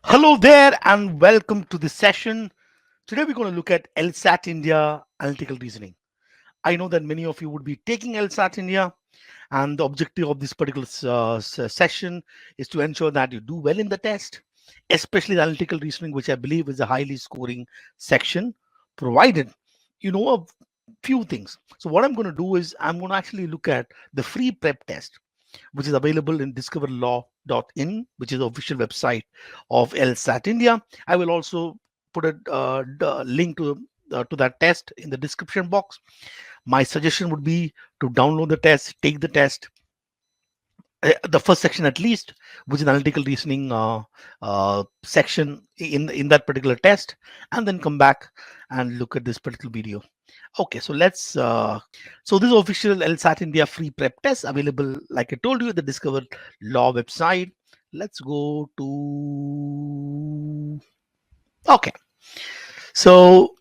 Hello there and welcome to this session. Today we're going to look at LSAT India Analytical Reasoning. I know that many of you would be taking LSAT India, and the objective of this particular session is to ensure that you do well in the test, especially the analytical reasoning, which I believe is a highly scoring section, provided you know a few things. So what I'm going to do is I'm going to actually look at the free prep test, which is available in discoverlaw.in, which is the official website of LSAT India. I will also put a link to that test in the description box. My suggestion would be to download the test, take the test, the first section at least, which is analytical reasoning section in that particular test, and then come back and look at this particular video. Okay, so let's so this is official LSAT India free prep test available, like I told you, at the Discover Law website. Let's go to okay. So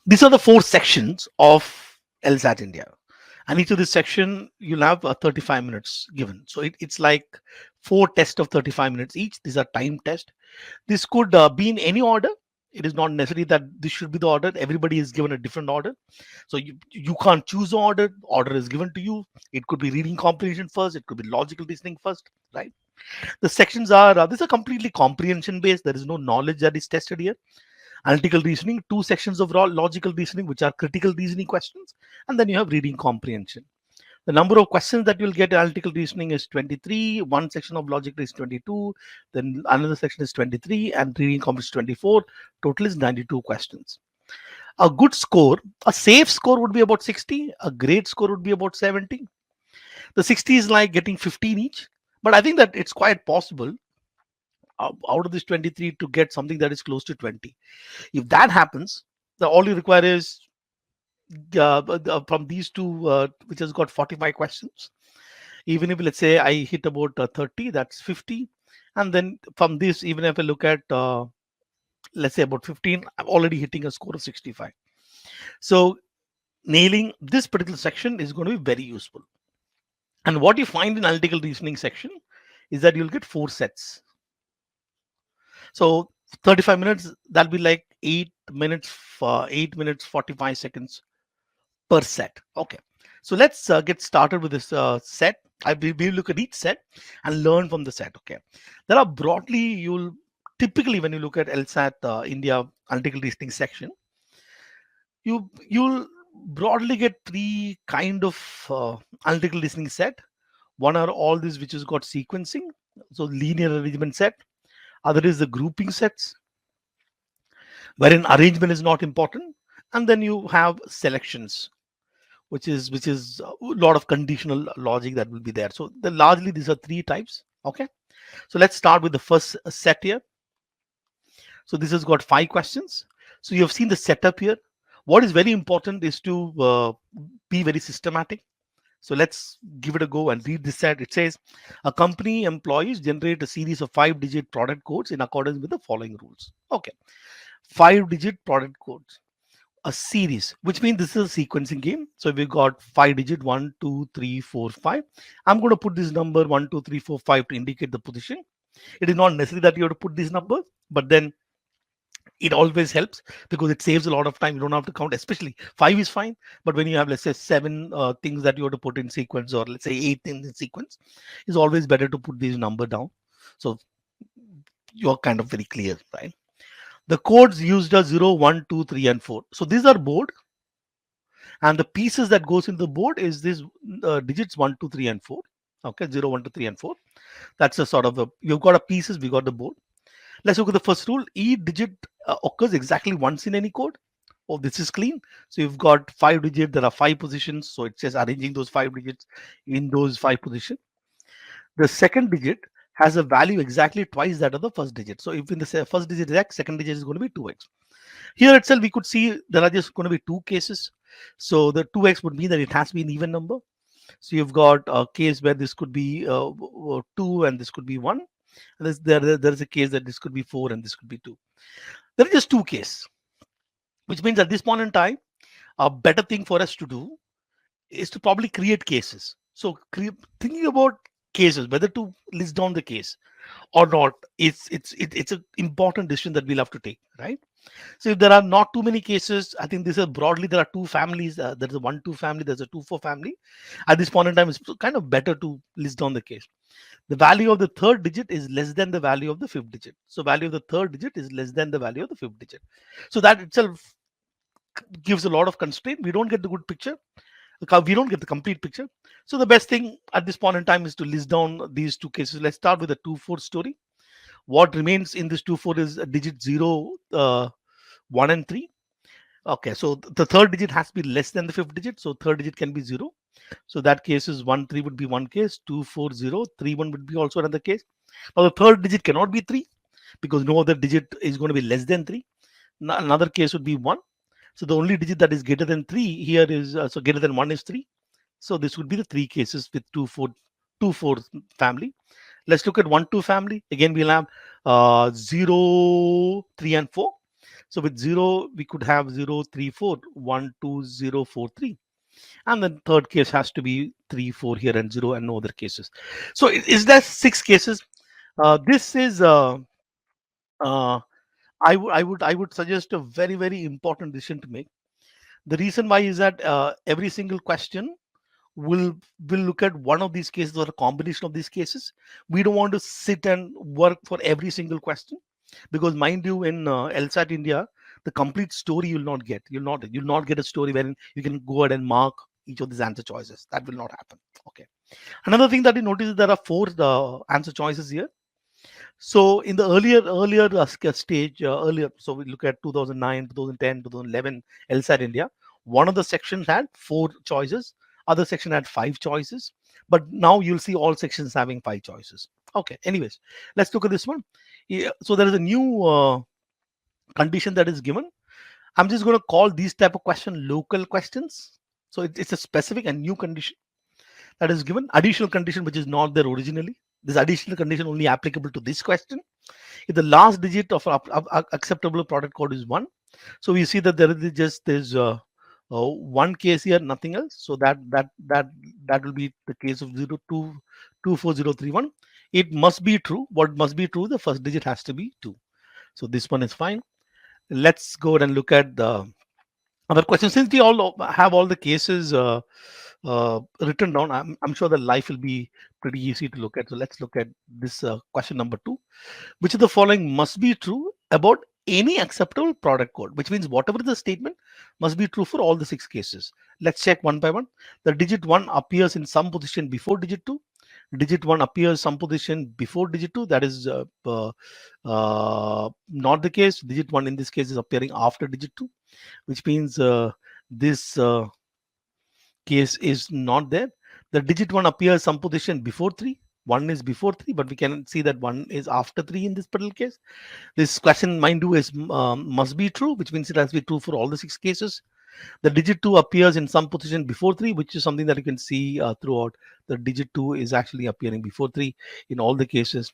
these are the 4 sections of LSAT India. And each of this section, you'll have 35 minutes given. So it's like 4 tests of 35 minutes each. These are time tests. This could be in any order. It is not necessary that this should be the order. Everybody is given a different order. So you can't choose the order. Order is given to you. It could be reading comprehension first. It could be logical reasoning first, right? The sections are, these are completely comprehension based. There is no knowledge that is tested here. Analytical reasoning, 2 sections of logical reasoning, which are critical reasoning questions, and then you have reading comprehension. The number of questions that you'll get in analytical reasoning is 23. One section of logic is 22. Then another section is 23, and reading comprehension is 24. Total is 92 questions. A good score, a safe score would be about 60. A great score would be about 70. The 60 is like getting 15 each, but I think that it's quite possible out of this 23 to get something that is close to 20. If that happens, all you require is from these two, which has got 45 questions. Even if, let's say, I hit about 30, that's 50. And then from this, even if I look at, let's say, about 15, I'm already hitting a score of 65. So nailing this particular section is going to be very useful. And what you find in analytical reasoning section is that you'll get 4 sets. So 35 minutes, that'll be like 8 minutes 45 seconds per set. Okay, so let's get started with this set. We look at each set and learn from the set. Okay, there are broadly, you'll typically, when you look at LSAT India analytical reasoning section, you'll broadly get 3 kind of analytical reasoning set. One are all these which has got sequencing, so linear arrangement set. Other is the grouping sets, wherein arrangement is not important, and then you have selections, which is a lot of conditional logic that will be there. So largely these are 3 types. Okay, so let's start with the first set here. So this has got 5 questions. So you have seen the setup here. What is very important is to be very systematic. So let's give it a go and read this set. It says a company employees generate a series of 5-digit product codes in accordance with the following rules. Okay, 5-digit product codes, a series, which means this is a sequencing game. So we've got 5-digit 1, 2, 3, 4, 5. I'm going to put this number 1, 2, 3, 4, 5 to indicate the position. It is not necessary that you have to put this number, but then it always helps because it saves a lot of time. You don't have to count, especially 5 is fine. But when you have, let's say, 7 things that you have to put in sequence, or let's say 8 things in sequence, it's always better to put this number down. So you're kind of very clear, right? The codes used are 0, 1, 2, 3, and 4. So these are board. And the pieces that goes into the board is this digits 1, 2, 3, and 4. Okay, 0, 1, 2, 3, and 4. That's a sort of you've got a pieces, we got the board. Let's look at the first rule. Each digit occurs exactly once in any code. Oh, this is clean. So you've got 5 digits. There are 5 positions. So it says arranging those 5 digits in those 5 positions. The second digit has a value exactly twice that of the first digit. So if in the first digit is x, second digit is going to be 2x. Here itself, we could see there are just going to be 2 cases. So the 2x would mean that it has to be an even number. So you've got a case where this could be 2 and this could be 1. And there is a case that this could be 4 and this could be 2. There are just 2 cases, which means at this point in time, a better thing for us to do is to probably create cases. So thinking about cases, whether to list down the case or not, it's an important decision that we'll have to take, right? So if there are not too many cases, I think this is broadly there are two families. There's a 1-2 family, there's a 2-4 family. At this point in time, it's kind of better to list down the case. The value of the third digit is less than the value of the fifth digit. So value of the third digit is less than the value of the fifth digit. So that itself gives a lot of constraint. We don't get the good picture. We don't get the complete picture. So the best thing at this point in time is to list down these two cases. Let's start with the 2-4 story. What remains in this 2-4 is a digit 0, 1 and 3. Okay, so the third digit has to be less than the fifth digit. So third digit can be 0. So that case is 1, 3 would be one case, 2, 4, 0, 3, 1 would be also another case. Now the third digit cannot be 3 because no other digit is going to be less than 3. Another case would be 1. So the only digit that is greater than 3 here is, so greater than 1 is 3. So this would be the 3 cases with 2-4 family. Let's look at 1-2 family. Again, we'll have 0, 3 and 4. So with 0, we could have 0, 3, 4, 1, 2, 0, 4, 3. And the third case has to be 3, 4 here and 0 and no other cases. So is there 6 cases? This is I would suggest a very important decision to make. The reason why is that every single question will look at one of these cases or a combination of these cases. We don't want to sit and work for every single question, because mind you, in LSAT India, the complete story you'll not get. You'll not get a story wherein you can go ahead and mark each of these answer choices. That will not happen. Okay. Another thing that you notice is there are 4 answer choices here. So in the earlier stage, earlier, so we look at 2009, 2010, 2011 LSAT India. One of the sections had 4 choices, other section had 5 choices, but now you'll see all sections having 5 choices. Okay, anyways, let's look at this one. Yeah, so there is a new condition that is given. I'm just going to call these type of question local questions. So it's a specific and new condition that is given. Additional condition which is not there originally. This additional condition only applicable to this question. If the last digit of acceptable product code is 1, so we see that there is just there's one case here, nothing else. So that will be the case of 02244031. It must be true. What must be true? The first digit has to be 2. So this one is fine. Let's go ahead and look at the other question. Since we all have all the cases written down, I'm sure the life will be pretty easy to look at. So let's look at this question number 2. Which of the following must be true about any acceptable product code? Which means whatever the statement must be true for all the 6 cases. Let's check one by one. The digit 1 appears in some position before digit 2. Digit 1 appears some position before digit 2. That is not the case. Digit 1 in this case is appearing after digit 2, which means this case is not there. The digit 1 appears some position before 3. 1 is before 3, but we can see that 1 is after 3 in this particular case. This question, mind you, is must be true, which means it has to be true for all the 6 cases. The digit 2 appears in some position before 3, which is something that you can see throughout. The digit 2 is actually appearing before 3 in all the cases.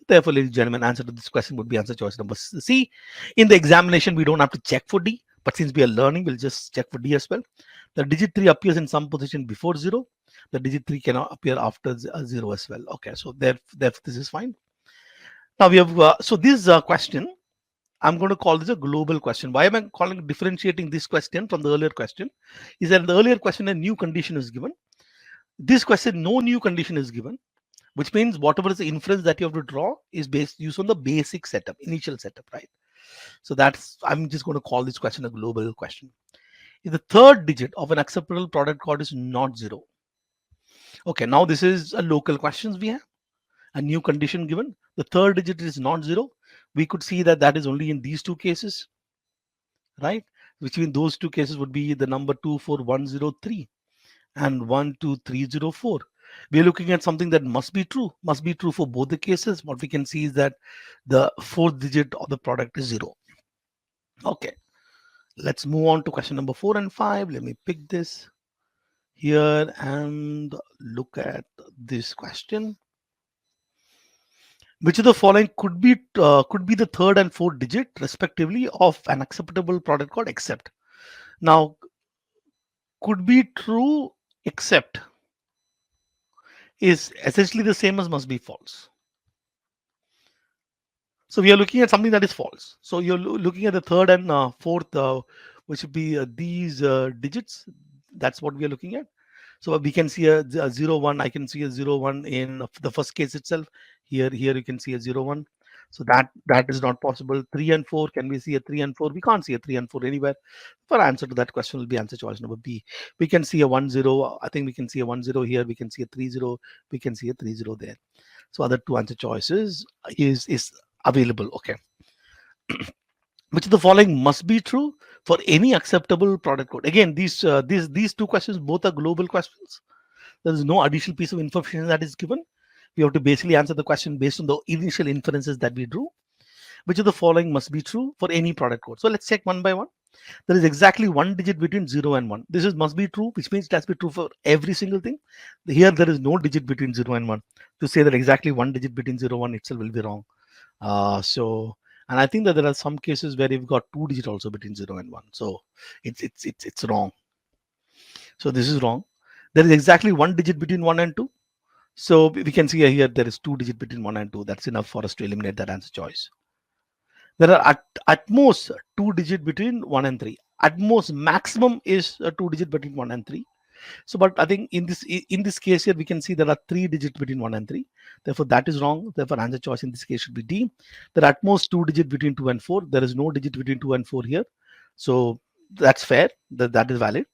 Therefore, ladies and gentlemen, answer to this question would be answer choice number C. In the examination, we don't have to check for D, but since we are learning, we'll just check for D as well. The digit 3 appears in some position before 0. The digit 3 cannot appear after 0 as well. Okay, so therefore this is fine. Now we have, so this question, I'm going to call this a global question. Why am I differentiating this question from the earlier question? Is that in the earlier question, a new condition is given. This question, no new condition is given, which means whatever is the inference that you have to draw is based on the basic setup, initial setup, right? So I'm just going to call this question a global question. If the third digit of an acceptable product code is not 0. Okay, now this is a local questions we have. A new condition given. The third digit is not 0. We could see that is only in these 2 cases, right? Which means those 2 cases would be the number 24103 and 12304. We're looking at something that must be true for both the cases. What we can see is that the 4th digit of the product is 0. Okay, let's move on to question number 4 and 5. Let me pick this here and look at this question. Which of the following could be the third and fourth digit respectively of an acceptable product code except? Now, could be true except is essentially the same as must be false. So we are looking at something that is false. So you're looking at the third and fourth, which would be these digits. That's what we are looking at. So we can see a 0 1. I can see a 0 1 in the first case itself. Here you can see a 0 1. So that is not possible. 3 and 4, can we see a 3 and 4? We can't see a 3 and 4 anywhere. For answer to that question will be answer choice number B. We can see a 1 0. I think we can see a 1 0 here. We can see a 3 0. We can see a 3 0 there. So other two answer choices is available. Okay, which of the following must be true for any acceptable product code? Again, these two questions both are global questions. There is no additional piece of information that is given. We have to basically answer the question based on the initial inferences that we drew. Which of the following must be true for any product code? So let's check one by one. There is exactly one digit between 0 and 1. This is must be true, which means it has to be true for every single thing. Here there is no digit between 0 and 1. To say that exactly one digit between 0 and 1 itself will be wrong. And I think that there are some cases where you've got two digit also between 0 and 1. So it's wrong. So this is wrong. There is exactly one digit between 1 and 2. So we can see here there is two digit between 1 and 2. That's enough for us to eliminate that answer choice. There are at most two digit between 1 and 3. At most maximum is a two digit between 1 and 3. So, but I think in this case here we can see there are three digits between 1 and 3. Therefore, that is wrong. Therefore, answer choice in this case should be D. There are at most two digit between 2 and 4. There is no digit between 2 and 4 here. So that's fair. That is valid.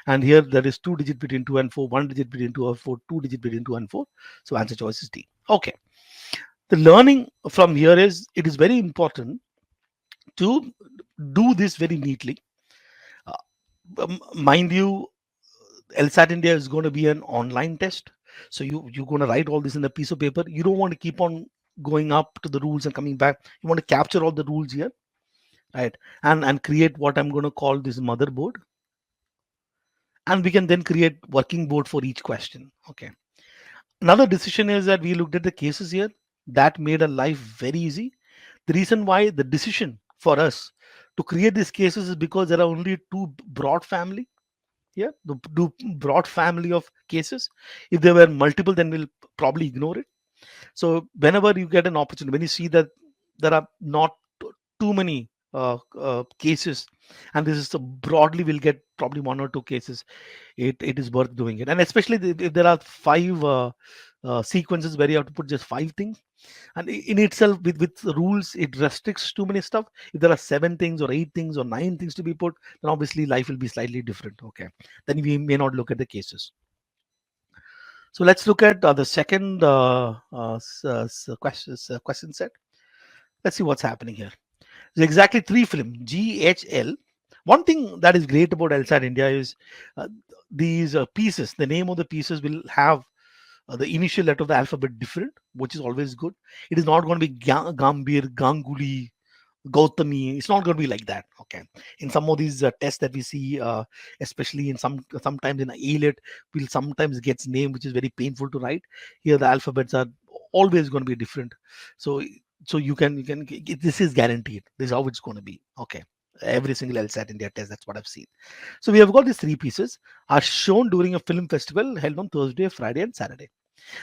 And here there is two digit between 2 and 4, one digit between 2 and 4, two digit between 2 and 4. So answer choice is D. Okay. The learning from here is it is very important to do this very neatly. Mind you, LSAT India is going to be an online test. So you're going to write all this in a piece of paper. You don't want to keep on going up to the rules and coming back. You want to capture all the rules here, right? And create what I'm going to call this motherboard. And we can then create working board for each question. Okay. Another decision is that we looked at the cases here that made our life very easy. The reason why the decision for us to create these cases is because there are only two broad family. Yeah, the broad family of cases. If there were multiple, then we'll probably ignore it. So whenever you get an opportunity, when you see that there are not too many cases, and this is broadly, we'll get probably one or two cases, it is worth doing it. And especially if there are five sequences where you have to put just five things, and in itself with rules it restricts too many stuff. If there are seven things or eight things or nine things to be put, then obviously life will be slightly different. Okay, then we may not look at the cases. So let's look at the second question set. Let's see what's happening here. There's exactly three film GHL. One thing that is great about LSAT India is these pieces, the name of the pieces will have the initial letter of the alphabet different, which is always good. It is not going to be Gambir, Ganguli, Gautami. It's not going to be like that. Okay. In some of these tests that we see, especially in sometimes in ALET, will sometimes gets name which is very painful to write. Here the alphabets are always going to be different. So you can this is guaranteed. This is how it's going to be. Okay. Every single LSAT India test, that's what I've seen. So we have got these three pieces are shown during a film festival held on Thursday, Friday, and Saturday.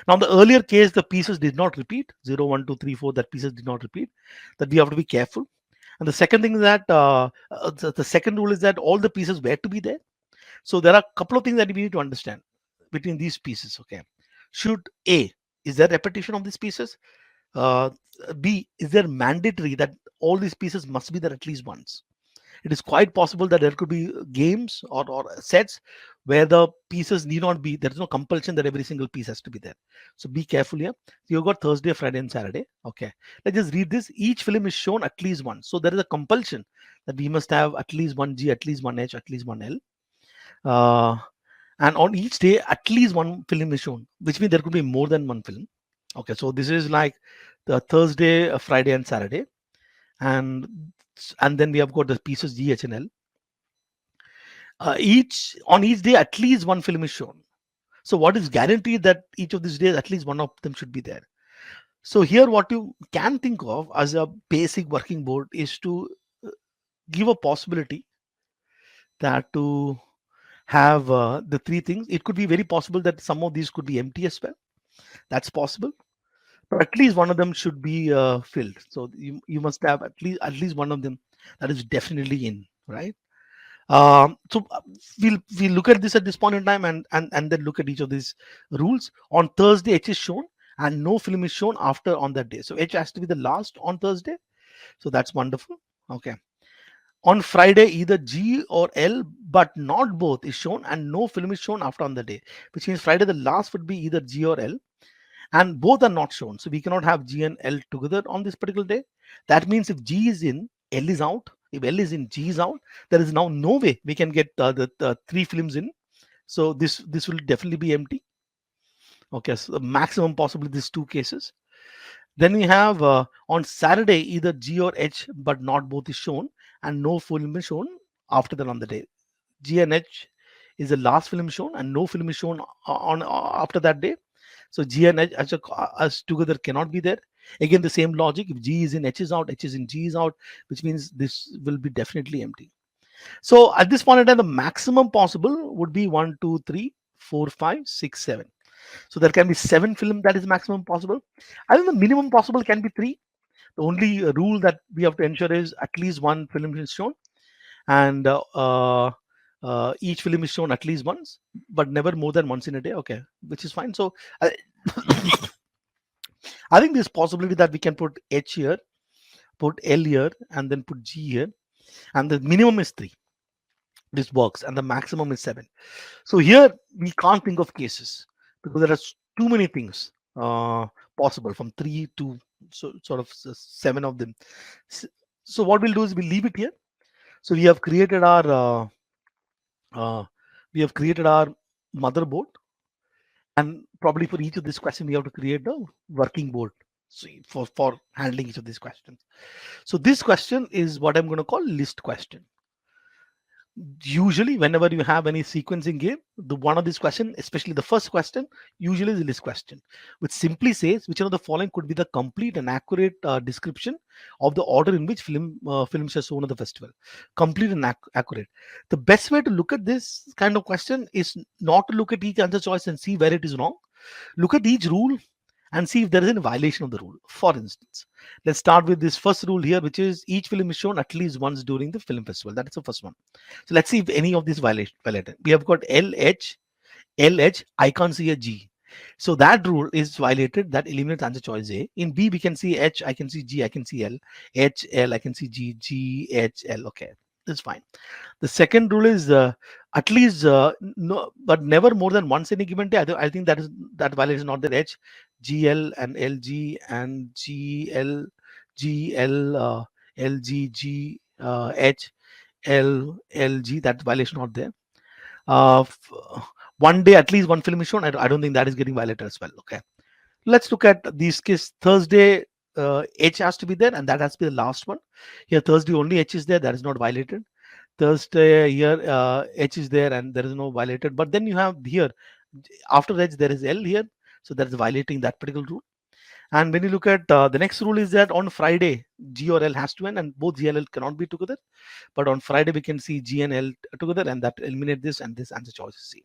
Now, in the earlier case, the pieces did not repeat 0, 1, 2, 3, 4. That pieces did not repeat. That we have to be careful. And the second thing is that the second rule is that all the pieces were to be there. So there are a couple of things that we need to understand between these pieces. Okay, should A, is there repetition of these pieces? B, is there mandatory that all these pieces must be there at least once? It is quite possible that there could be games or sets where the pieces need not be, there is no compulsion that every single piece has to be there. So be careful here. So you've got Thursday, Friday, and Saturday. Okay, let's just read this. Each film is shown at least once. So there is a compulsion that we must have at least one G, at least one H, at least one L. And on each day, at least one film is shown, which means there could be more than one film. Okay, so this is like the Thursday, Friday, and Saturday. And then we have got the pieces G, H, and L. On each day, at least one film is shown. So what is guaranteed that each of these days, at least one of them should be there. So here, what you can think of as a basic working board is to give a possibility that to have the three things. It could be very possible that some of these could be empty as well. That's possible. But at least one of them should be filled. So you must have at least one of them that is definitely in, right? So we'll look at this at this point in time, and then look at each of these rules. On Thursday, H is shown and no film is shown after on that day. So H has to be the last on Thursday. So that's wonderful. Okay. On Friday, either G or L, but not both is shown, and no film is shown after on the day, which means Friday the last would be either G or L, and both are not shown. So we cannot have G and L together on this particular day. That means if G is in, L is out. If L is in, G is out. There is now no way we can get the three films in. So this will definitely be empty. Okay, so the maximum possible these two cases. Then we have on Saturday either G or H, but not both is shown, and no film is shown after that on the day. G and H is the last film shown, and no film is shown on after that day. So G and H as together cannot be there. Again, the same logic. If G is in, H is out. H is in, G is out, which means this will be definitely empty. So at this point in time, the maximum possible would be 1, 2, 3, 4, 5, 6, 7. So there can be 7 film that is maximum possible. I think the minimum possible can be 3. The only rule that we have to ensure is at least one film is shown, and each film is shown at least once, but never more than once in a day. Okay, which is fine. So I, I think there's possibility that we can put H here, put L here, and then put G here, and the minimum is 3. This works, and the maximum is 7. So here we can't think of cases because there are too many things possible from 3 to sort of 7 of them. So what we'll do is we'll leave it here. So we have created our motherboard, and probably for each of this question we have to create a working board for handling each of these questions. So this question is what I'm going to call list question. Usually whenever you have any sequencing game, the one of these question, especially the first question, usually is a list question, which simply says which one of the following could be the complete and accurate description of the order in which films are shown at the festival. Complete and accurate. The best way to look at this kind of question is not to look at each answer choice and see where it is wrong. Look at each rule and see if there is any violation of the rule. For instance, let's start with this first rule here, which is each film is shown at least once during the film festival. That is the first one. So let's see if any of these violated. We have got LH, I can't see a G. So that rule is violated. That eliminates answer choice A. In B, we can see H, I can see G, I can see L. H, L, I can see G, G, H, L. Okay, that's fine. The second rule is at least no, but never more than once in a given day. I think that violation is not there. H, GL and LG and GL, GL, LG, G, H, L, LG. That violation not there. One day at least one film is shown. I don't think that is getting violated as well. Okay, let's look at these cases. Thursday, H has to be there, and that has to be the last one. Here Thursday only H is there. That is not violated. Thursday here H is there, and there is no violated. But then you have here after H there is L here, so that is violating that particular rule. And when you look at the next rule is that on Friday G or L has to end, and both G and L cannot be together. But on Friday we can see G and L together, and that eliminate this, and this answer choice is C.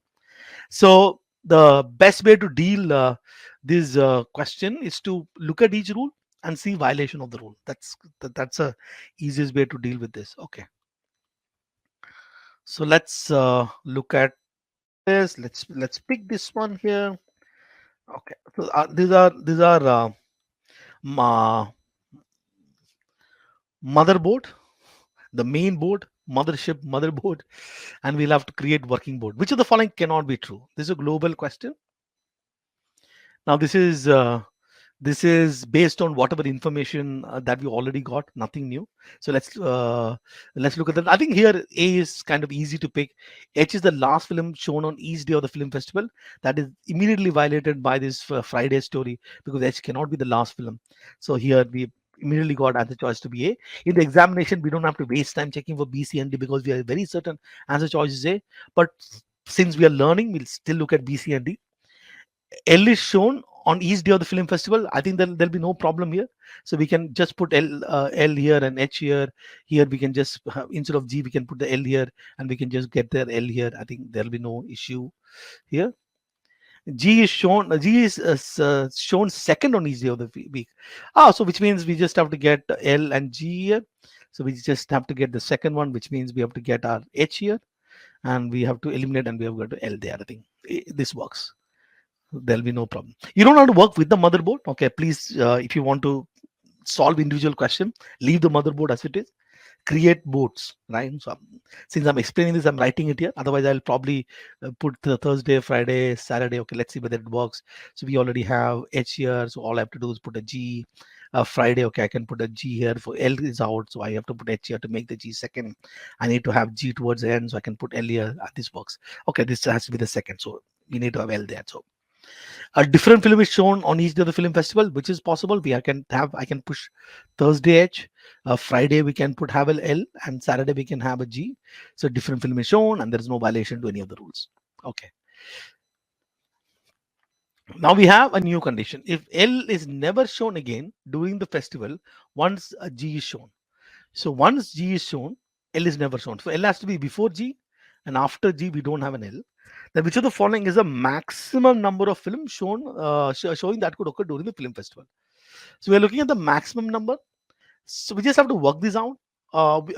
So the best way to deal this question is to look at each rule and see violation of the rule. That's a easiest way to deal with this. Okay. So let's look at this. Let's pick this one here. Okay. So these are motherboard, the main board, mothership, motherboard, and we'll have to create working board. Which of the following cannot be true? This is a global question. Now this is based on whatever information that we already got, nothing new. So let's look at that. I think here A is kind of easy to pick. H is the last film shown on each day of the film festival. That is immediately violated by this Friday story, because H cannot be the last film. So here we immediately got answer choice to be A. In the examination, we don't have to waste time checking for B, C, and D, because we are very certain answer choice is A. But since we are learning, we'll still look at B, C, and D. L is shown on each day of the film festival, I think there'll be no problem here. So we can just put L here and H here. Here we can just instead of G we can put the L here, and we can just get their L here. I think there'll be no issue here. G is shown. G is shown second on each day of the week. So which means we just have to get L and G here. So we just have to get the second one, which means we have to get our H here, and we have to eliminate, and we have got to L there. I think this works. There'll be no problem. You don't have to work with the motherboard. Okay, please, if you want to solve individual question, leave the motherboard as it is. Create boards, right? So since I'm explaining this, I'm writing it here. Otherwise, I'll probably put the Thursday, Friday, Saturday. Okay, let's see whether it works. So we already have H here. So all I have to do is put a G. Friday, okay, I can put a G here. For L is out, so I have to put H here to make the G second. I need to have G towards the end, so I can put L here. This works. Okay, this has to be the second, so we need to have L there. So a different film is shown on each day of the film festival, which is possible. I can push Thursday H, Friday we can put have a L, and Saturday we can have a G. So different film is shown, and there is no violation to any of the rules. Okay. Now we have a new condition. If L is never shown again during the festival, once a G is shown. So once G is shown, L is never shown. So L has to be before G, and after G we don't have an L. Then which of the following is the maximum number of films shown showing that could occur during the film festival? So we are looking at the maximum number. So we just have to work this out.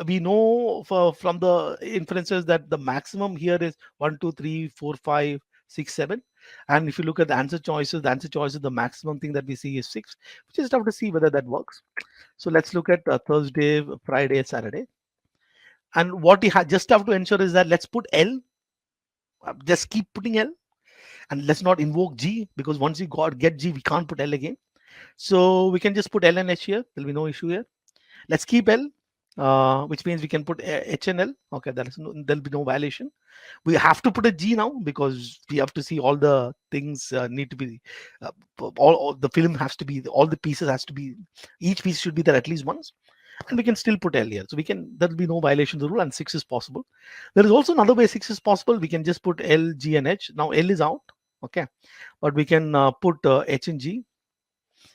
We know from the inferences that the maximum here is 1, 2, 3, 4, 5, 6, 7. And if you look at the answer choices, the maximum thing that we see is 6. We just have to see whether that works. So let's look at Thursday, Friday, Saturday. And what you just have to ensure is that let's put L. Just keep putting L, and let's not invoke G, because once you get G, we can't put L again. So we can just put L and H here. There'll be no issue here. Let's keep L, which means we can put H and L. Okay, there'll be no violation. We have to put a G now because we have to see all the things need to be, all the film has to be, all the pieces has to be, each piece should be there at least once. And we can still put L here. So there'll be no violation of the rule, and 6 is possible. There is also another way 6 is possible. We can just put L, G, and H. Now L is out, okay, but we can put H and G,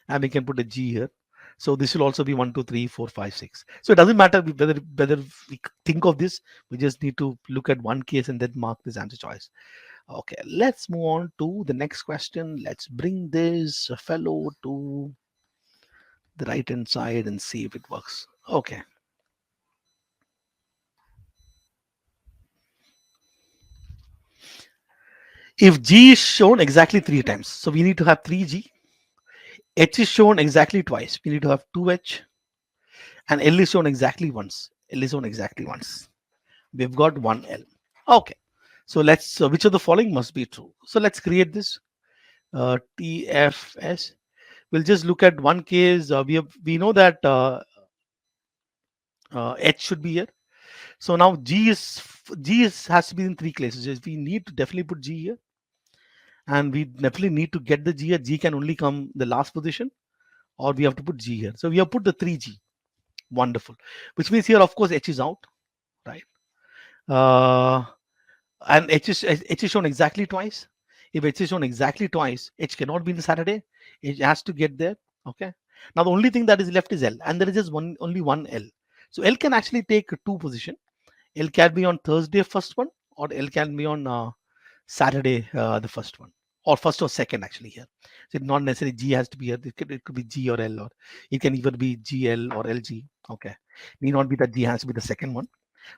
and we can put a G here. So this will also be 1, 2, 3, 4, 5, 6. So it doesn't matter whether we think of this. We just need to look at one case and then mark this answer choice. Okay, let's move on to the next question. Let's bring this fellow to the right hand side and see if it works. Okay. If G is shown exactly 3 times, so we need to have 3G. H is shown exactly twice, we need to have 2H. And L is shown exactly once. L is shown exactly once. We've got 1L. Okay. So let's, which of the following must be true? So let's create this TFS. We'll just look at one case. We know that H should be here. So now G has to be in 3 cases. We need to definitely put G here, and we definitely need to get the G here. G can only come the last position, or we have to put G here. So we have put the 3G. Wonderful. Which means here, of course, H is out, right? And H is shown exactly twice. If H is shown exactly twice, H cannot be in the Saturday. It has to get there. Okay. Now the only thing that is left is L, and there is just only one L. So L can actually take 2 position. L can be on Thursday first one, or L can be on Saturday the first one, or first or second actually here. So not necessarily G has to be here. It could be G or L, or it can either be GL or LG. Okay, need not be that G has to be the second one.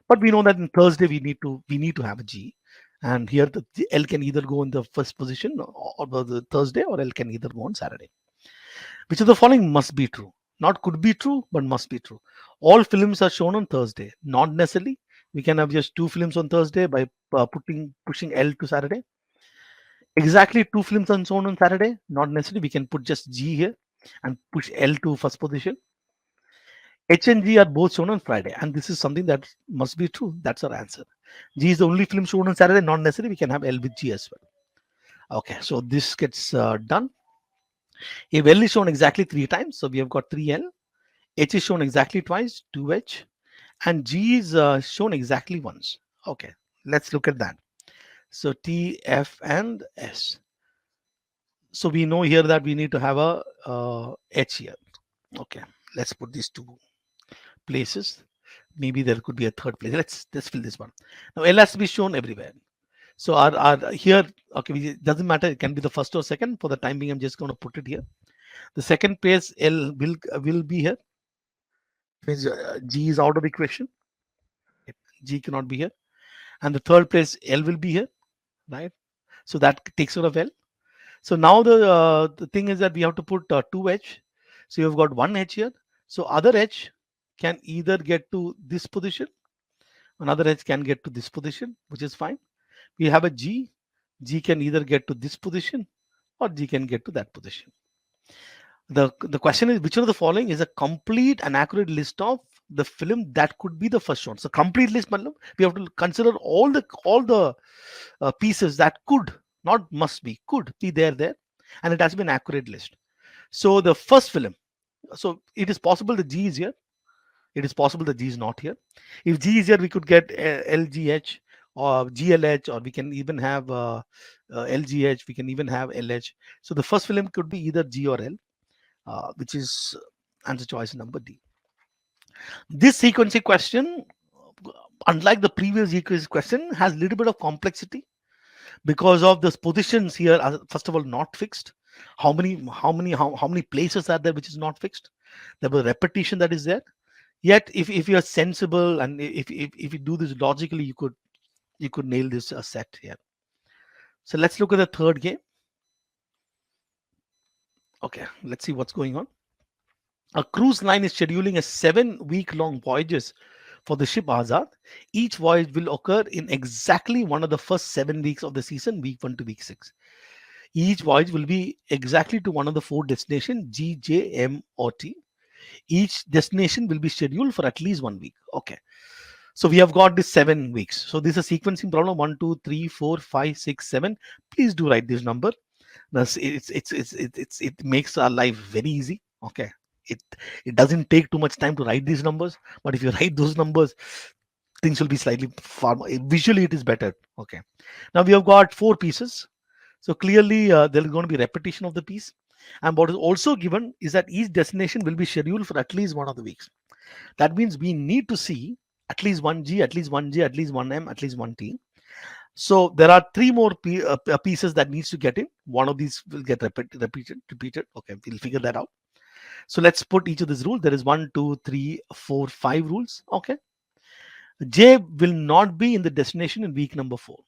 But we know that in Thursday we need to have a G, and here the L can either go in the first position or the Thursday, or L can either go on Saturday. Which of the following must be true? Not could be true, but must be true. All films are shown on Thursday. Not necessarily. We can have just 2 films on Thursday by pushing L to Saturday. Exactly 2 films are shown on Saturday. Not necessarily. We can put just G here and push L to first position. H and G are both shown on Friday, and this is something that must be true. That's our answer. G is the only film shown on Saturday. Not necessarily. We can have L with G as well. Okay, so this gets done. If L is shown exactly 3 times, so we have got 3L. H is shown exactly twice, 2H, and G is shown exactly once. Okay, let's look at that. So T, F, and S. So we know here that we need to have a H here. Okay, let's put these two places. Maybe there could be a third place. Let's fill this one. Now L has to be shown everywhere. So our here, okay, it doesn't matter. It can be the first or second. For the time being, I'm just going to put it here. The second place L will be here. Means G is out of the equation. G cannot be here. And the third place L will be here, right? So that takes care of L. So now the thing is that we have to put two H. So you've got one H here. So other H can either get to this position, another H can get to this position, which is fine. We have a G. G can either get to this position or G can get to that position. The question is, which of the following is a complete and accurate list of the film that could be the first shown? So complete list, we have to consider all the pieces that could, not must be, could be there, and it has to be an accurate list. So the first film, so it is possible the G is here. It is possible the G is not here. If G is here, we could get LGH or GLH, or we can even have LGH. We can even have LH. So the first film could be either G or L, which is answer choice number D. This sequencing question, unlike the previous sequencing question, has a little bit of complexity because of the positions here are first of all not fixed. How many places are there which is not fixed? There was repetition that is there. Yet if you are sensible and if you do this logically, you could nail this set here. So let's look at the third game. Okay, let's see what's going on. A cruise line is scheduling a 7-week-long voyages for the ship Azad. Each voyage will occur in exactly one of the first 7 weeks of the season, week 1 to week 6. Each voyage will be exactly to one of the 4 destinations, G, J, M, or T. Each destination will be scheduled for at least 1 week. Okay. So we have got this 7 weeks. So this is a sequencing problem: 1, 2, 3, 4, 5, 6, 7. Please do write this number. Now, it makes our life very easy. Okay. It doesn't take too much time to write these numbers, but if you write those numbers, things will be slightly far more, visually it is better. Okay. Now we have got 4 pieces. So clearly there is going to be repetition of the piece. And what is also given is that each destination will be scheduled for at least one of the weeks. That means we need to see at least one G, at least one J, at least one M, at least one T. So there are 3 more pieces that needs to get in. One of these will get repeated. Okay, we'll figure that out. So let's put each of these rules. There is 1, 2, 3, 4, 5 rules. Okay. J will not be in the destination in week number 4.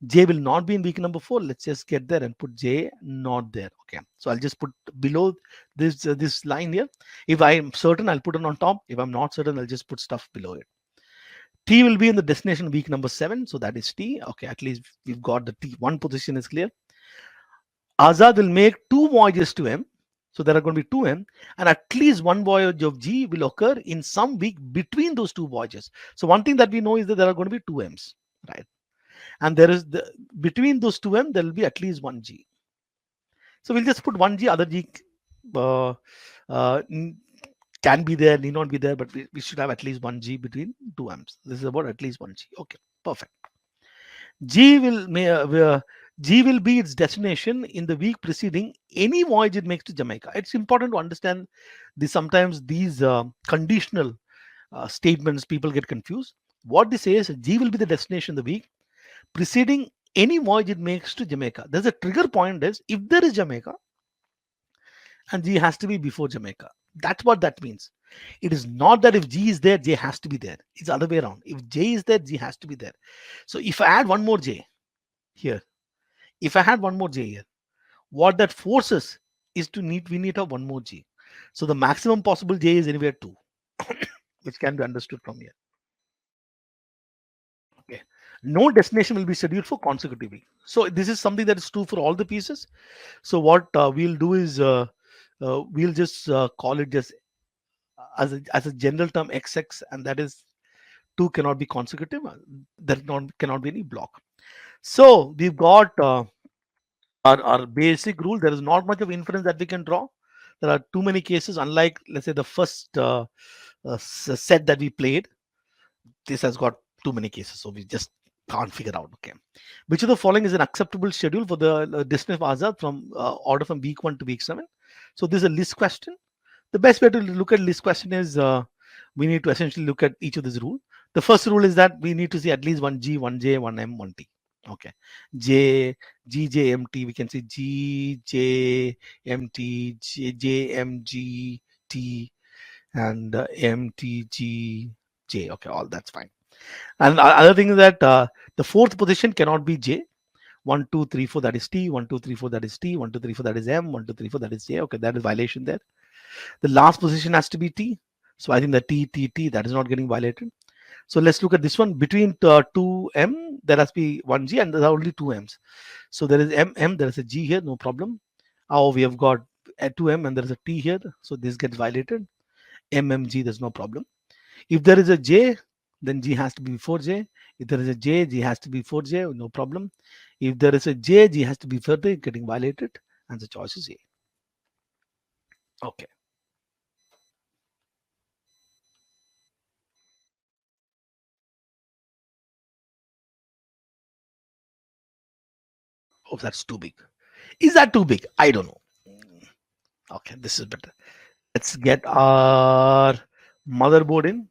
J will not be in week number 4. Let's just get there and put J not there. Okay. So I'll just put below this line here. If I am certain, I'll put it on top. If I'm not certain, I'll just put stuff below it. T will be in the destination week number 7. So that is T. Okay. At least we've got the T. One position is clear. Azad will make 2 voyages to M. So there are going to be 2 M, and at least one voyage of G will occur in some week between those 2 voyages. So one thing that we know is that there are going to be 2 M's, right? And there is between those 2 M, there will be at least 1 G. So we'll just put 1 G, other G can be there, need not be there, but we should have at least 1 G between 2 M's. This is about at least 1 G. Okay, perfect. G will be its destination in the week preceding any voyage it makes to Jamaica. It's important to understand this. Sometimes these conditional statements, people get confused. What they say is G will be the destination the week preceding any voyage it makes to Jamaica. There's a trigger point is if there is Jamaica and G has to be before Jamaica. That's what that means. It is not that if G is there, J has to be there. It's the other way around. If J is there, G has to be there. So if I add one more J here, if I had one more J here, what that forces is we need to have one more G. So the maximum possible J is anywhere 2, which can be understood from here. Okay. No destination will be scheduled for consecutive week. So this is something that is true for all the pieces. So what we'll do is we'll just call it just as a general term XX, and that is 2 cannot be consecutive. There cannot be any block. So we've got our basic rule. There is not much of inference that we can draw. There are too many cases, unlike let's say the first set that we played. This has got too many cases, so we just Can't figure out. Okay. Which of the following is an acceptable schedule for the distance of Azad from order from week 1 to week 7? So this is a list question. The best way to look at list question is we need to essentially look at each of these rules. The first rule is that we need to see at least one G, one J, one M, one T. Okay. J, G, J, M, T. We can say G, J, M, T, J, M, G, T, and M, T, G, J. Okay, all that's fine. And other thing is that the fourth position cannot be J. 1, 2, 3, 4, that is T. 1, 2, 3, 4, that is T. 1, 2, 3, 4, that is M. 1, 2, 3, 4, that is J. Okay, that is violation there. The last position has to be T. So I think the T, T, T, that is not getting violated. So let's look at this one. Between 2M, there has to be 1G, and there are only 2M's. So there is M, there is a G here, no problem. Oh, we have got a 2M and there is a T here. So this gets violated. MMG, there's no problem. If there is a J, then G has to be before J. If there is a J, G has to be before J, no problem. If there is a J, G has to be further, getting violated, and the choice is A. Okay. Oh, that's too big. Is that too big? I don't know. Okay, this is better. Let's get our motherboard in.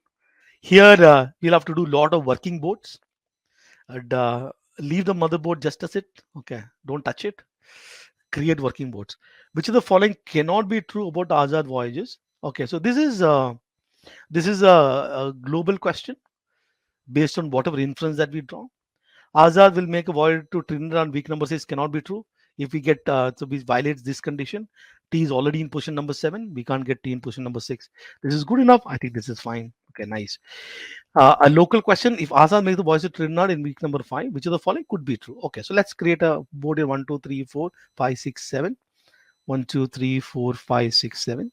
Here, we'll have to do a lot of working boards. And leave the motherboard just as it. Okay, don't touch it. Create working boards. Which of the following cannot be true about Azad voyages? Okay, so this is a global question based on whatever inference that we draw. Azad will make a voyage to Trinidad on week number 6 cannot be true. If we get so we violates this condition, T is already in position number 7. We can't get T in position number 6. This is good enough. I think this is fine. Okay, nice. A local question: if Azad makes the voyage to Trinidad in week number 5, which of the following could be true? Okay, so let's create a board here: 1, 2, 3, 4, 5, 6, 7. 1, 2, 3, 4, 5, 6, 7.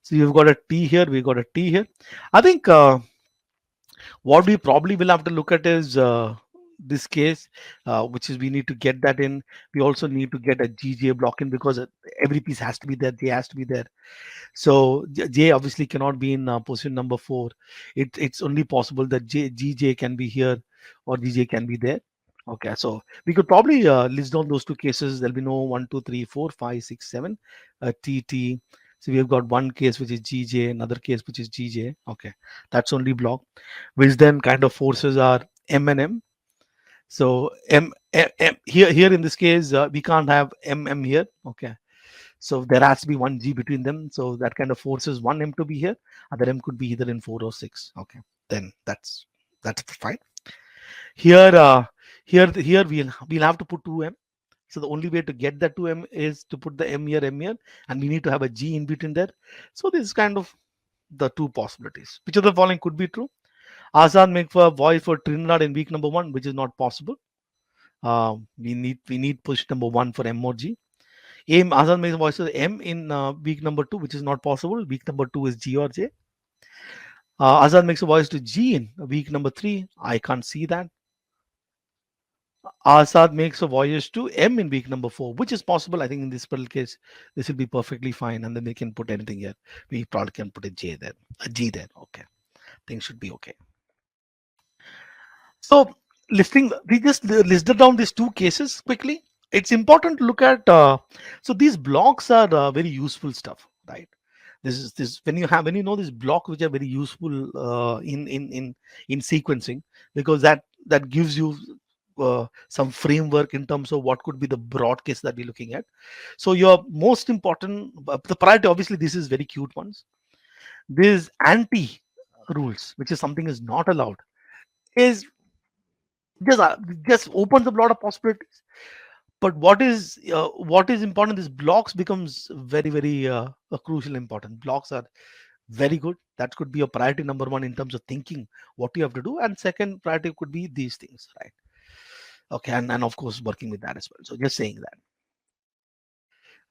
So you've got a T here. We got a T here. I think what we probably will have to look at is this case, which is we need to get that in. We also need to get a GJ block in because every piece has to be there. J has to be there. So J obviously cannot be in position number 4. It's only possible that GJ can be here or GJ can be there. Okay, so we could probably list down those two cases. There'll be no 1, 2, 3, 4, 5, 6, 7, TT. So we have got one case which is GJ, another case which is GJ. Okay, that's only block, which then kind of forces our M and M. So here in this case we can't have M here. Okay, so there has to be one G between them. So that kind of forces one M to be here. Other M could be either in 4 or 6. Okay, then that's fine. Here here we'll have to put 2M. So the only way to get that 2M is to put the M here, and we need to have a G in between there. So this is kind of the two possibilities. Which of the following could be true? Azad make for a voyage for Trinidad in week number 1, which is not possible. We need push number 1 for M or G. Azad makes a voyage for M in week number 2, which is not possible. Week number 2 is G or J. Azad makes a voyage to G in week number 3. I can't see that. Azad makes a voyage to M in week number 4, which is possible. I think in this particular case, this will be perfectly fine, and then we can put anything here. We probably can put a J there, a G there. Okay, things should be okay. So we just listed down these two cases quickly. It's important to look at. So these blocks are very useful stuff, right? This when you know these blocks, which are very useful in sequencing, because that gives you some framework in terms of what could be the broad case that we're looking at. So your most important, the priority, obviously, this is very cute ones. This anti rules, which is something is not allowed, is just opens up a lot of possibilities. But what is important is blocks becomes very a crucial important. Blocks are very good. That could be a priority number 1 in terms of thinking what you have to do, and second priority could be these things, right? Okay, and of course working with that as well. So just saying that.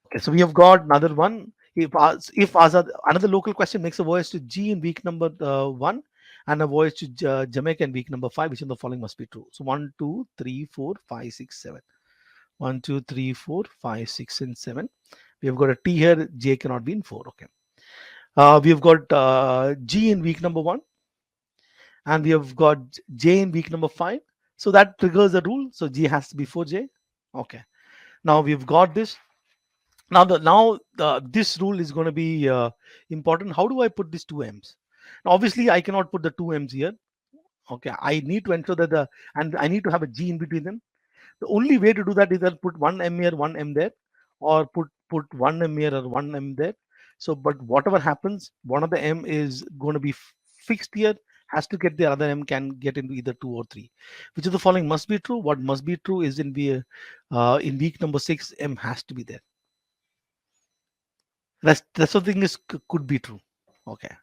Okay, so we have got another one. If Azad, another local question makes a voyage to G in week number 1 and a voyage to Jamaica in week number 5, which in the following must be true. So 1, 2, 3, 4, 5, 6, 7. 1, 2, 3, 4, 5, 6, and 7. We have got a T here. J cannot be in 4. Okay. We have got G in week number 1, and we have got J in week number 5. So that triggers the rule. So G has to be 4J. Okay. Now we've got this. Now this rule is going to be important. How do I put these two M's? Now, obviously, I cannot put the two M's here. Okay. I need to ensure that and I need to have a G in between them. The only way to do that is I'll put one M here, one M there, or put one M here or one M there. So, but whatever happens, one of the M is going to be fixed here, has to get the other M can get into either two or three. Which of the following must be true? What must be true is in week number 6, M has to be there. Rest of the thing is could be true. Okay.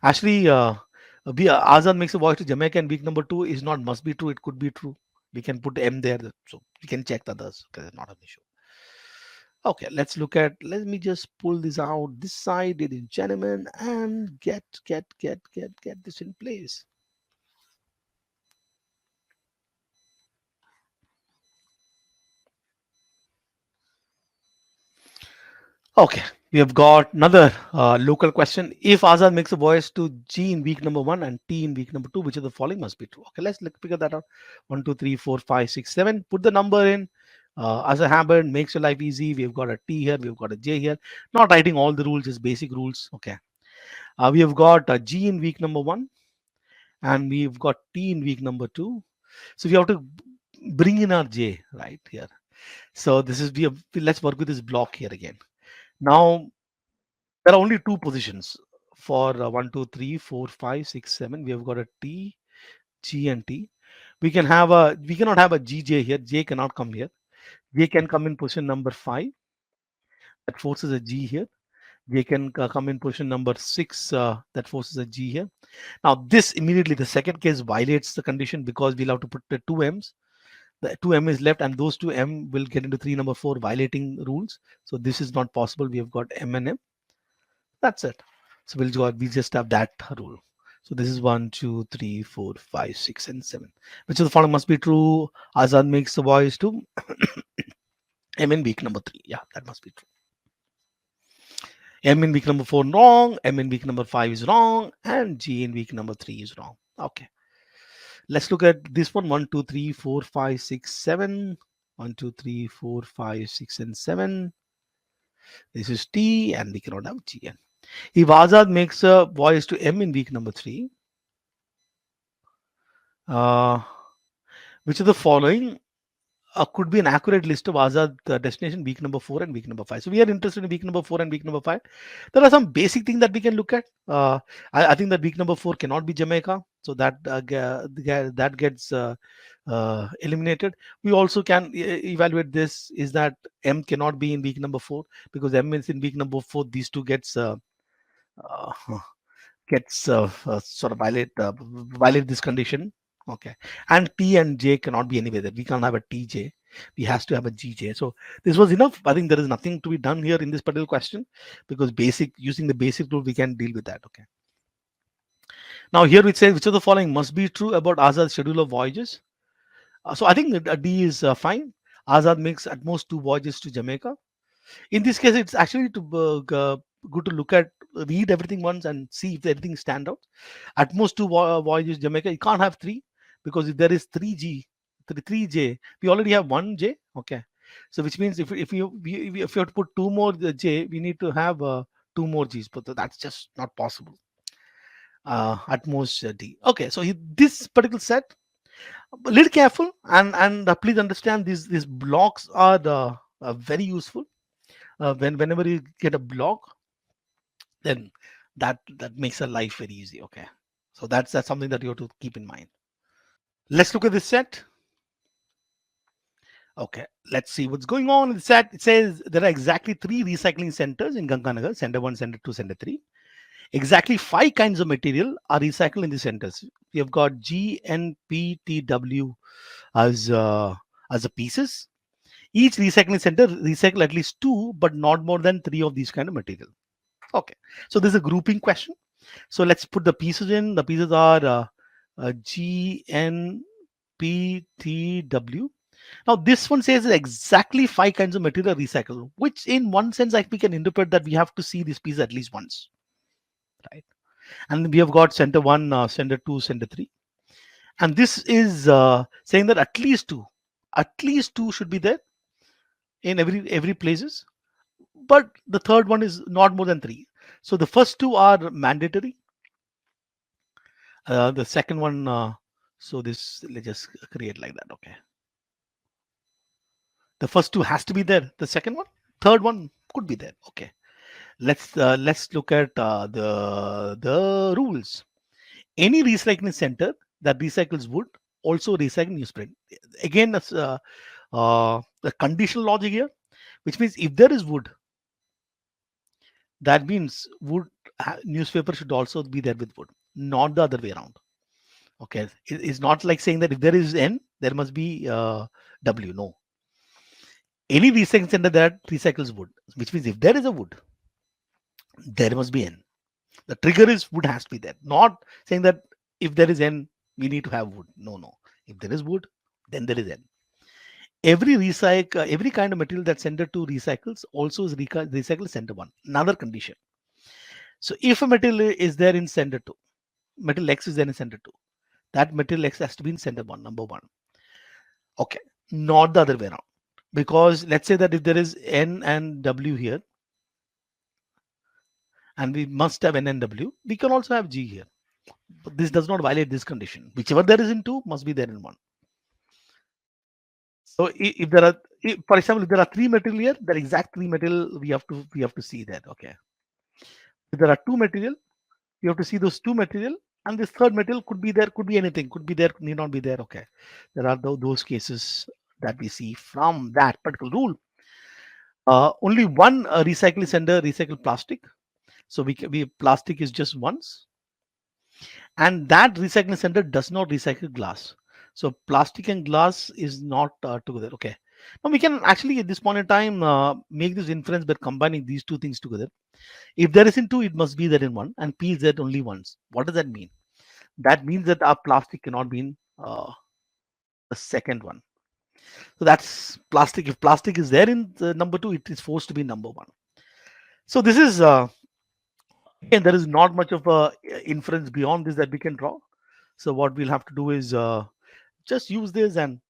Actually, Azad makes a voice to Jamaica in week number 2 is not must be true. It could be true. We can put M there, so we can check the others. Okay, that's not an issue. Okay, let's look at. Let me just pull this out this side, ladies and gentlemen, and get this in place. Okay, we have got another local question. If Azad makes a voice to G in week number 1 and T in week number 2, which of the following must be true? Okay, let's figure that out. 1, 2, 3, 4, 5, 6, 7. Put the number in. As a habit, makes your life easy. We've got a T here, we've got a J here. Not writing all the rules, just basic rules. Okay. We have got a G in week number 1 and we've got T in week number 2. So we have to bring in our J right here. So this is let's work with this block here again. Now there are only two positions for 1, 2, 3, 4, 5, 6, 7. We have got a T, G, and T. We cannot have a GJ here. J cannot come here. J can come in position number 5. That forces a G here. J can come in position number 6. That forces a G here. Now this immediately the second case violates the condition because we'll have to put the two M's. The 2M is left and those 2M will get into 3 number 4 violating rules. So this is not possible. We have got M and M. That's it. So we just have that rule. So this is 1, 2, 3, 4, 5, 6, and 7. Which of the following must be true? Azad makes the voice to M in week number 3. Yeah, that must be true. M in week number 4 wrong. M in week number 5 is wrong. And G in week number 3 is wrong. Okay. Let's look at this one. 1, 2, 3, 4, 5, 6, 7. 1, 2, 3, 4, 5, 6, and 7. This is T and we cannot have GN. If Azad makes a voice to M in week number 3, which of the following could be an accurate list of Azad destination week number 4 and week number 5. So we are interested in week number 4 and week number 5. There are some basic things that we can look at. I think that week number 4 cannot be Jamaica, so that gets eliminated. We also can evaluate this is that M cannot be in week number 4 because M is in week number 4. These two gets sort of violate this condition. Okay, and T and J cannot be anywhere there. We can't have a TJ. We has to have a GJ. So this was enough. I think there is nothing to be done here in this particular question because using the basic rule we can deal with that. Okay. Now here it says which of the following must be true about Azad's schedule of voyages. So I think D is fine. Azad makes at most 2 voyages to Jamaica. In this case, it's actually good to read everything once and see if anything stand out. At most 2 voyages Jamaica. You can't have 3 because if there is 3J, we already have 1J. Okay, so which means if you have to put 2 more J, we need to have 2 more G's, but that's just not possible. At most D. Okay, so this particular set, a little careful and please understand these blocks are very useful. Whenever you get a block, then that makes a life very easy. Okay, so that's something that you have to keep in mind. Let's look at this set. Okay, let's see what's going on in the set. It says there are exactly 3 recycling centers in Ganganagar, center 1, center 2, center 3. Exactly 5 kinds of material are recycled in the centers. We have got G, N, P, T, W as the pieces. Each recycling center recycle at least 2, but not more than 3 of these kind of material. Okay, so this is a grouping question. So let's put the pieces in. The pieces are G, N, P, T, W. Now this one says exactly 5 kinds of material recycled, which in one sense we can interpret that we have to see this piece at least once, right? And we have got center 1, center 2, center 3. And this is saying that at least two should be there in every places. But the third one is not more than three. So the first two are mandatory. The second one, so this let's just create like that. Okay, the first two has to be there. The second one, third one could be there. Okay, let's look at the rules. Any recycling center that recycles wood also recycle newsprint. Again, that's the conditional logic here, which means if there is wood, that means wood newspaper should also be there with wood, not the other way around. Okay, it's not like saying that if there is N, there must be W. No, any recycling center that recycles wood, which means if there is a wood, there must be N. The trigger is wood has to be there, not saying that if there is N, we need to have wood. No, no. If there is wood, then there is N. Every kind of material that center two recycles also is recycle center one. Another condition. So if a material is there in center two, material X is there in center two, that material X has to be in center one, number one. Okay, not the other way around. Because let's say that if there is N and W here, and we must have N and W, we can also have G here. But this does not violate this condition. Whichever there is in two must be there in one. So if there are, for example, if there are three material here, the exact three material we have to see that. Okay. If there are two material, you have to see those two material, and this third material could be there, could be anything, could be there, need not be there. Okay. There are those cases that we see from that particular rule. Only one recycling center recycle plastic. So we plastic is just once, and that recycling center does not recycle glass. So plastic and glass is not together. Okay. Now we can actually at this point in time make this inference by combining these two things together. If there is in two, it must be there in one, and P is there only once. What does that mean? That means that our plastic cannot be in the second one. So that's plastic. If plastic is there in the number two, it is forced to be number one. So this is again, there is not much of a inference beyond this that we can draw. So what we'll have to do is just use this and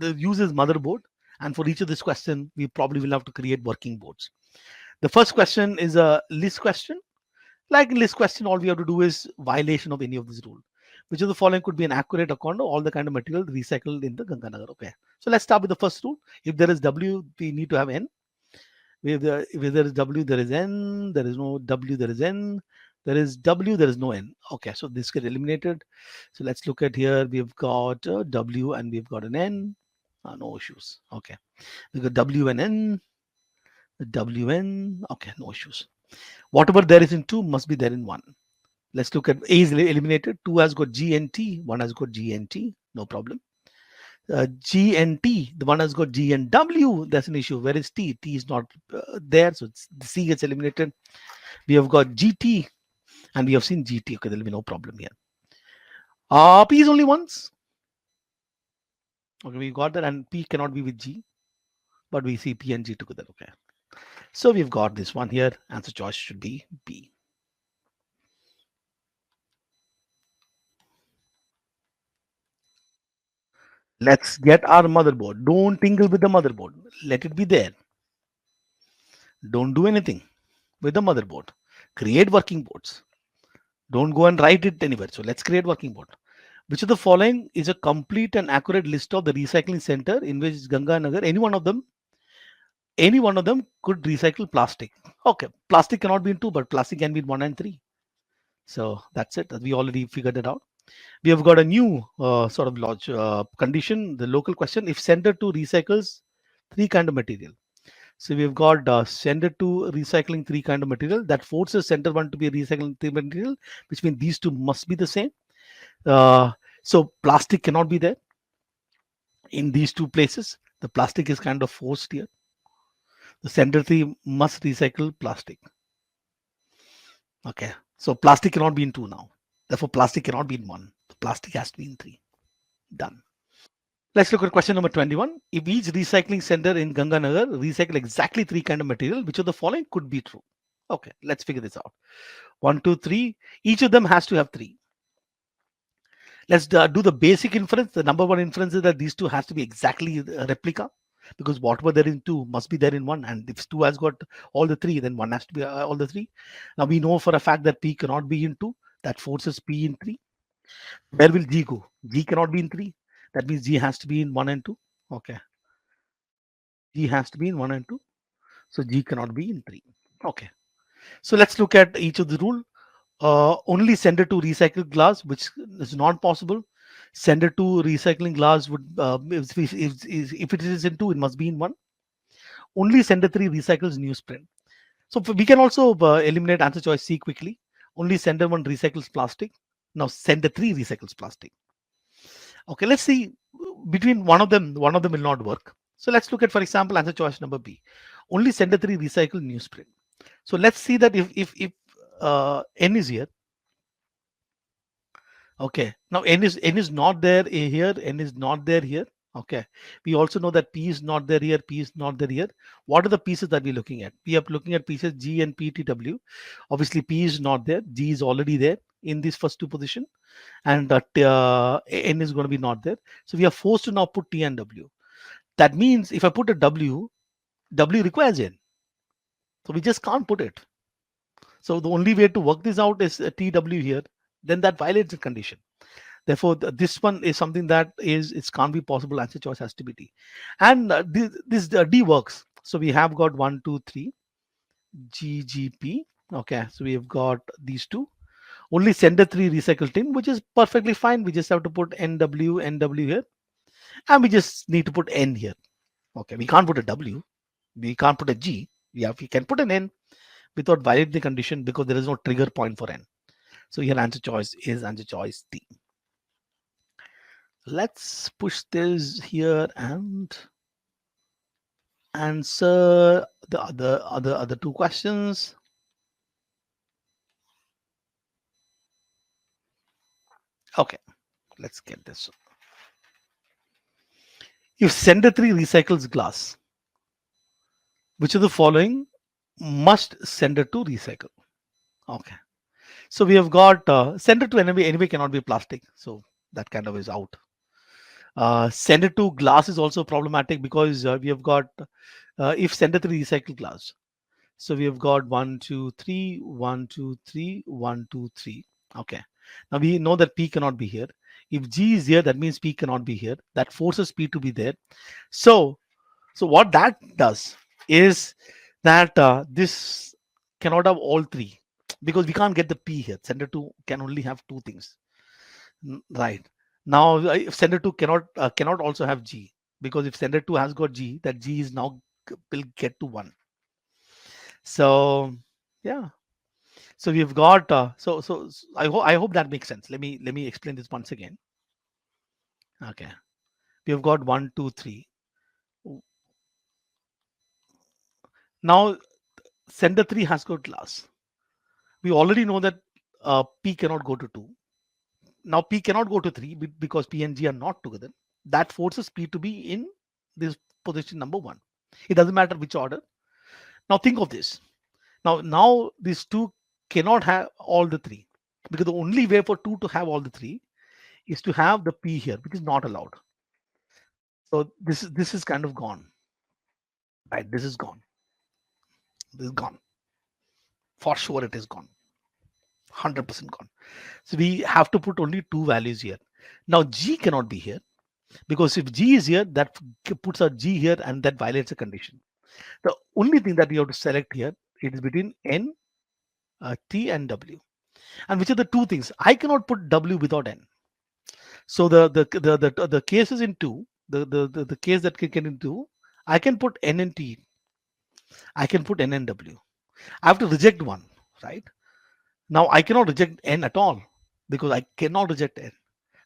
use this motherboard. And for each of this question, we probably will have to create working boards. The first question is a list question. Like in list question, all we have to do is violation of any of this rule. Which of the following could be an accurate account of all the kind of material recycled in the Ganganagar? Okay. So let's start with the first rule. If there is W, we need to have N. If there is W, there is N. There is no W, there is N. There is W, there is no N. Okay, so this get eliminated. So let's look at here. We've got W and we've got an N. No issues. Okay, we've got W and N. WN. Okay, no issues. Whatever there is in two must be there in one. Let's look at A is eliminated. Two has got G and T. One has got G and T. No problem. G and T, the one has got G and W, that's an issue. Where is T? T is not there, so the C gets eliminated. We have got GT and we have seen GT. Okay, there will be no problem here. P is only once. Okay, we got that, and P cannot be with G, but we see P and G together. Okay, so we've got this one here. Answer choice should be B. Let's get our motherboard. Don't tingle with the motherboard. Let it be there. Don't do anything with the motherboard. Create working boards. Don't go and write it anywhere. So let's create working board. Which of the following is a complete and accurate list of the recycling center in which Ganga Nagar, any one of them could recycle plastic. Okay, plastic cannot be in two, but plastic can be in one and three. So that's it. We already figured it out. We have got a new sort of condition, the local question. If center two recycles three kind of material. So we've got center two recycling three kind of material that forces center one to be recycling three material, which means these two must be the same. So plastic cannot be there in these two places. The plastic is kind of forced here. The center three must recycle plastic. Okay, so plastic cannot be in two now. Therefore, plastic cannot be in one. The plastic has to be in three. Done. Let's look at question number 21. If each recycling center in Ganganagar recycle exactly three kind of material, which of the following could be true? Okay, let's figure this out. 1, 2, 3. Each of them has to have three. Let's do the basic inference. The number one inference is that these two has to be exactly a replica, because whatever there in two must be there in one, and if two has got all the three, then one has to be all the three. Now we know for a fact that P cannot be in two. That forces P in three. Where will G go? G cannot be in three. That means G has to be in one and two. Okay, G has to be in one and two. So G cannot be in three. Okay. So let's look at each of the rule. Only sender to recycled glass, which is not possible. Sender to recycling glass would, if it is in two, it must be in one. Only sender three recycles newsprint. So we can also eliminate answer choice C quickly. Only sender one recycles plastic. Now sender three recycles plastic. Okay, let's see, between one of them will not work. So let's look at, for example, answer choice number B. Only sender three recycle newsprint. So let's see that if n is here. Okay, now n is not there here, n is not there here. Okay, we also know that P is not there here, P is not there here. What are the pieces that we're looking at? We are looking at pieces G and PTW. Obviously, P is not there, G is already there in this first two position, and n is going to be not there. So we are forced to now put T and W. That means if I put a W, W requires n. So we just can't put it. So the only way to work this out is TW here. Then that violates the condition. Therefore, this one is something that is, it can't be possible. Answer choice has to be D. And this D works. So we have got 1, 2, 3 GGP. Okay, so we have got these two. Only sender 3 recycle tin, which is perfectly fine. We just have to put NW here, and we just need to put N here. Okay, we can't put a W, we can't put a G. We can put an N without violating the condition, because there is no trigger point for N. So here answer choice is answer choice D. Let's push this here and answer the other two questions. Okay, let's get this. If sender 3 recycles glass, which of the following must sender 2 recycle? Okay, so we have got sender 2 anyway cannot be plastic, so that kind of is out. Sender 2 glass is also problematic, because we have got if sender 3 recycle glass. So we have got 1, 2, 3, 1, 2, 3, 1, 2, 3. Okay. Now we know that P cannot be here. If G is here, that means P cannot be here. That forces P to be there. So what that does is that this cannot have all three, because we can't get the P here. Sender 2 can only have two things. Right. Now if sender 2 cannot also have G, because if sender 2 has got G, that G is now will get to 1. So yeah, so we've got so I hope that makes sense. Let me explain this once again. Okay, we've got 1, 2, 3. Now sender 3 has got glass. We already know that P cannot go to 2. Now P cannot go to 3 because P and G are not together. That forces P to be in this position number 1. It doesn't matter which order. Now think of this. Now these two cannot have all the three, because the only way for 2 to have all the three is to have the P here, which is not allowed. So this is kind of gone. Right, this is gone. This is gone. For sure it is gone. 100% gone. So we have to put only two values here. Now G cannot be here, because if G is here, that puts a G here, and that violates a condition. The only thing that we have to select here, it is between N, T and W. And which are the two things? I cannot put W without N. So the cases in two, the case that can get into, I can put N and T, I can put N and W. I have to reject one, right? Now I cannot reject N at all, because I cannot reject N,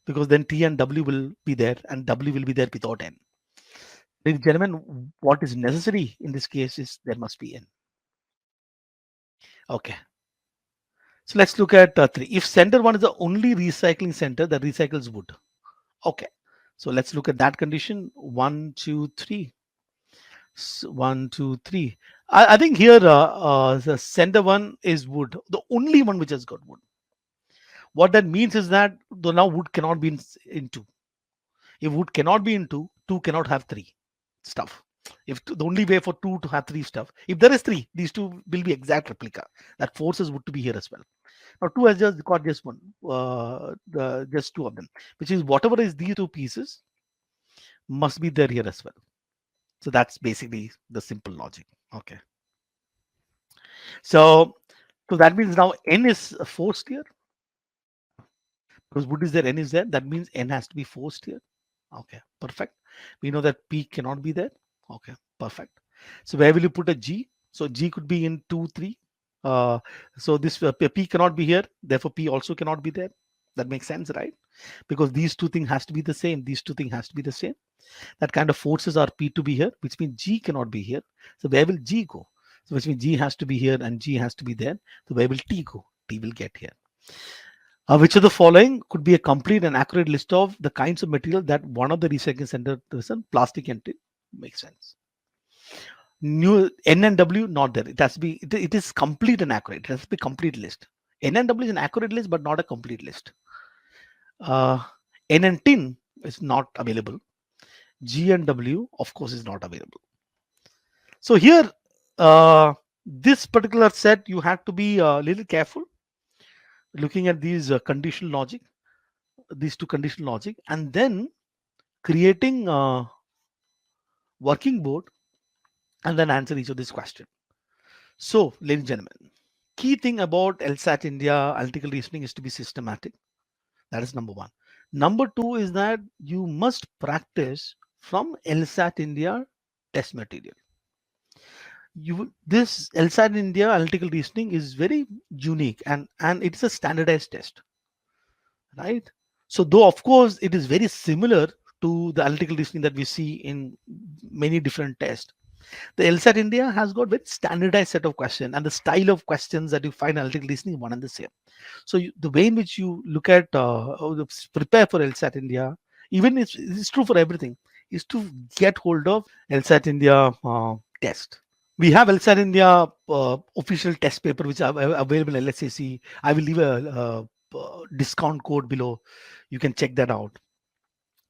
because then T and W will be there, and W will be there without N. Ladies and gentlemen, what is necessary in this case is there must be N. Okay. So let's look at 3. If center 1 is the only recycling center that recycles wood. Okay. So let's look at that condition. 1, 2, 3. 1, 2, 3. I think here the center 1 is wood, the only one which has got wood. What that means is that the now wood cannot be in two. If wood cannot be in two, two cannot have three stuff. If the only way for two to have three stuff, if there is three, these two will be exact replica. That forces wood to be here as well. Now two has just got just one, just two of them, which is whatever is these two pieces must be there here as well. So that's basically the simple logic. Okay. So so that means now n is forced here because wood is there, n is there. That means n has to be forced here. Okay, perfect. We know that P cannot be there. Okay, perfect. So where will you put a G? So G could be in 2, 3. Uh, so this P cannot be here. Therefore, P also cannot be there. That makes sense, right? Because these two things has to be the same. These two things has to be the same. That kind of forces our P to be here, which means G cannot be here. So where will G go? So which means G has to be here and G has to be there. So where will T go? T will get here. Which of the following could be a complete and accurate list of the kinds of material that one of the recycling center person plastic and tin? Makes sense. New N and W not there. It has to be. It is complete and accurate. It has to be complete list. N and W is an accurate list, but not a complete list. Uh, N and tin is not available. G and W, of course, is not available. So here, this particular set, you have to be a little careful looking at these conditional logic, these two conditional logic, and then creating a working board and then answer each of these questions. So, ladies and gentlemen, key thing about LSAT India analytical reasoning is to be systematic. That is number one. Number two is that you must practice from LSAT India test material. This LSAT India analytical reasoning is very unique and it's a standardized test, right? So though of course it is very similar to the analytical reasoning that we see in many different tests, the LSAT India has got very standardized set of questions and the style of questions that you find analytical reasoning one and the same. So the way in which you look at prepare for LSAT India, even it's true for everything, is to get hold of LSAT India test. We have LSAT India official test paper which are available in LSAC. I will leave a discount code below. You can check that out.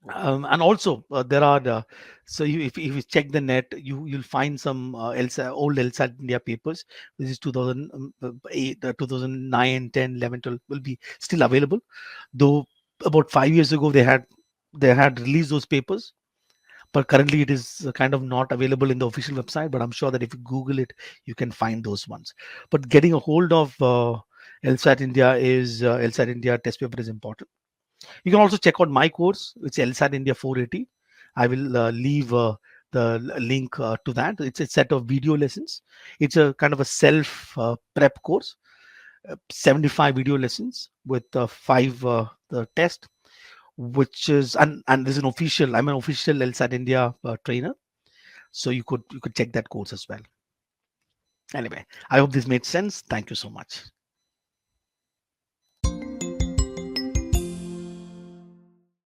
And also there are so if you check the net, you'll find some old LSAT India papers. This is 2008, 2009, 10, 11, 12 will be still available. Though about 5 years ago they had released those papers, but currently it is kind of not available in the official website. But I'm sure that if you Google it, you can find those ones. But getting a hold of LSAT India test paper is important. You can also check out my course, which is LSAT India 480. I will leave the link to that. It's a set of video lessons. It's a kind of a self prep course, 75 video lessons with 5 the test, which is and there's an official. I'm an official LSAT India trainer, so you could check that course as well. Anyway, I hope this made sense. Thank you so much.